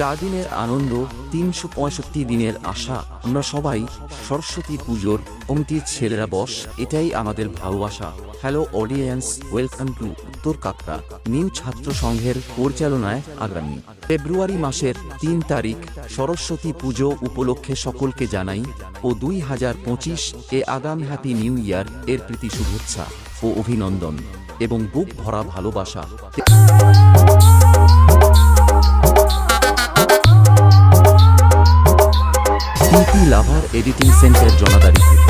4 দিনের আনন্দ, 365 দিনের আশা। আমরা সবাই সরস্বতী পুজোর কমিটির ছেলেরা বস, এটাই আমাদের ভালোবাসা। হ্যালো অডিয়েন্স, ওয়েলকাম টু উত্তর কাকড়া নিউ ছাত্র সংঘের পরিচালনায় আগামী ফেব্রুয়ারি মাসের 3 তারিখ সরস্বতী পুজো উপলক্ষে সকলকে জানাই ও 2025 আগাম হ্যাপি নিউ ইয়ার এর প্রীতি শুভেচ্ছা ও অভিনন্দন এবং বুক ভরা ভালোবাসা। পিপি লাভার এডিটিং সেন্টার জনাদারি থেকে।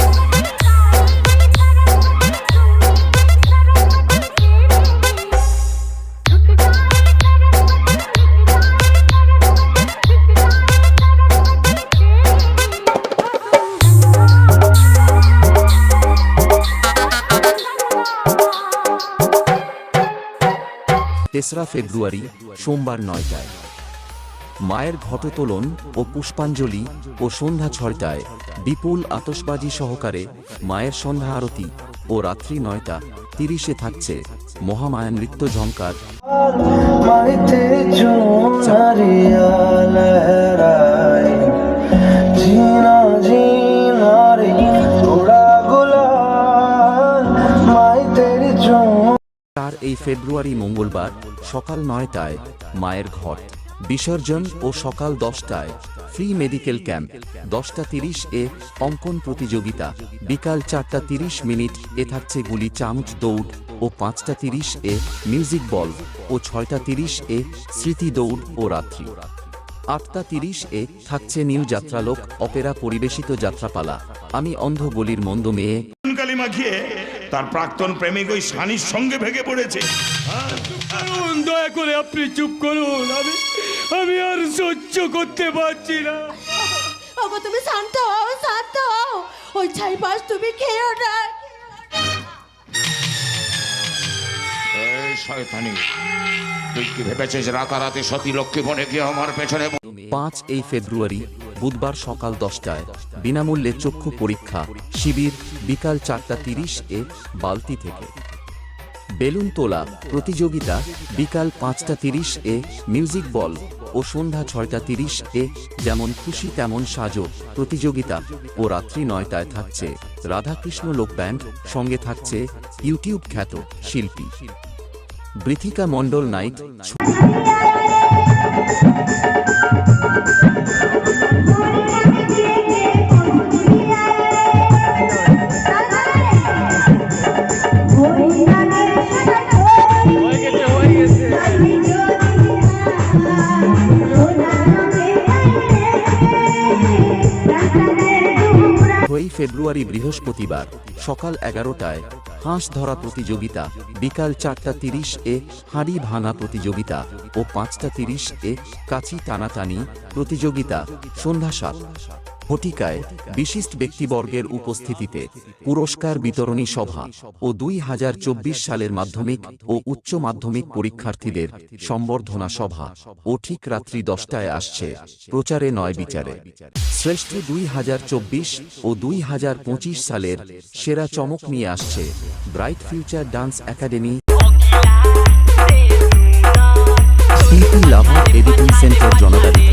3রা ফেব্রুয়ারি সোমবার 9টায় মায়ের ঘটোত্তোলন ও পুষ্পাঞ্জলি ও সন্ধ্যা 6টায় বিপুল আতশবাজি সহকারে মায়ের সন্ধ্যা আরতি ও রাত্রি 9:30 থাকছে মহামায়া নৃত্য ঝঙ্কার। এই ফেব্রুয়ারি মঙ্গলবার সকাল 9টায় মায়ের ঘট বিসর্জন ও সকাল 10টায় ফ্রি মেডিকেল ক্যাম্প। 10:30 অঙ্কন প্রতিযোগিতা, বিকাল 4:30 থাকছে গুলি চামচ দৌড় ও 5:30 মিউজিক বল ও 6:30 স্মৃতি দৌড় ও রাত্রি 8:30 থাকছে নিউ যাত্রালোক অপেরা পরিবেশিত যাত্রাপালা। আমি অন্ধ গলির মন্দ মেয়ে কালিমা খেয়ে তার প্রাক্তন প্রেমিক ওই সানির সঙ্গে ভেগে পড়েছে। দয়া করে আপনি চুপ করুন, আমি আর সহ্য করতে পারছি না। ওগো তুমি শান্ত হও, ওই ছাই পাশ তুমি খেয়েও না। এই শয়তানি, তুই কি ভেবেছিস রাতারাতি সতী লক্ষ্মী বনে গিয়ে আমার পেছনে? 5 ফেব্রুয়ারি বুধবার সকাল 10টায় বিনামূল্যে চক্ষু পরীক্ষা শিবির, বিকাল 4:30 বালতি থেকে। বেলুন তোলা প্রতিযোগিতা, বিকাল 5:30 মিউজিক বল ও সন্ধ্যা 6:30 যেমন খুশি তেমন সাজো প্রতিযোগিতা ও রাত্রি 9টায় থাকছে রাধাকৃষ্ণ লোক ব্যান্ড, সঙ্গে থাকছে ইউটিউব খ্যাত শিল্পী বৃথিকা মণ্ডল নাইট। ফেব্রুয়ারি বৃহস্পতিবার সকাল 11টায় হাঁস ধরা প্রতিযোগিতা, বিকাল 4:30 হাঁড়ি ভাঙা প্রতিযোগিতা ও 5:30 কাছি টানাটানি প্রতিযোগিতা। সন্ধ্যা 7 ঘটিকায় বিশিষ্ট ব্যক্তিবর্গের উপস্থিতিতে পুরস্কার বিতরণী সভা ও 2024 সালের মাধ্যমিক ও উচ্চ মাধ্যমিক পরীক্ষার্থীদের সম্বর্ধনা সভা ও ঠিক রাত্রি 10টায় আসছে প্রচারে নয় বিচারে শ্রেষ্ঠ 2024 ও 2025 সালের সেরা চমক নিয়ে আসছে ব্রাইট ফিউচার ডান্স একাডেমি। পিপি লাভার এডিটিং সেন্টার জনাদারি।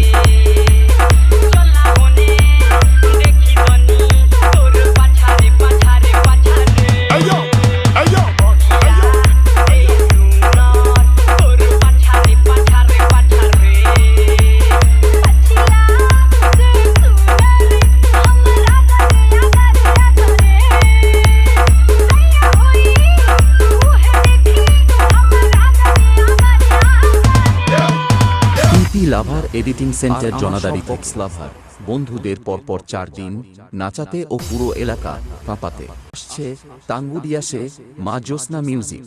লাভার এডিটিং সেন্টার জনাদারি বক্স লাভার বন্ধুদের পরপর 4 দিন নাচাতে ও পুরো এলাকা কাঁপাতে আসছে টাঙ্গুডিয়াসে মা জ্যোৎস্না মিউজিক।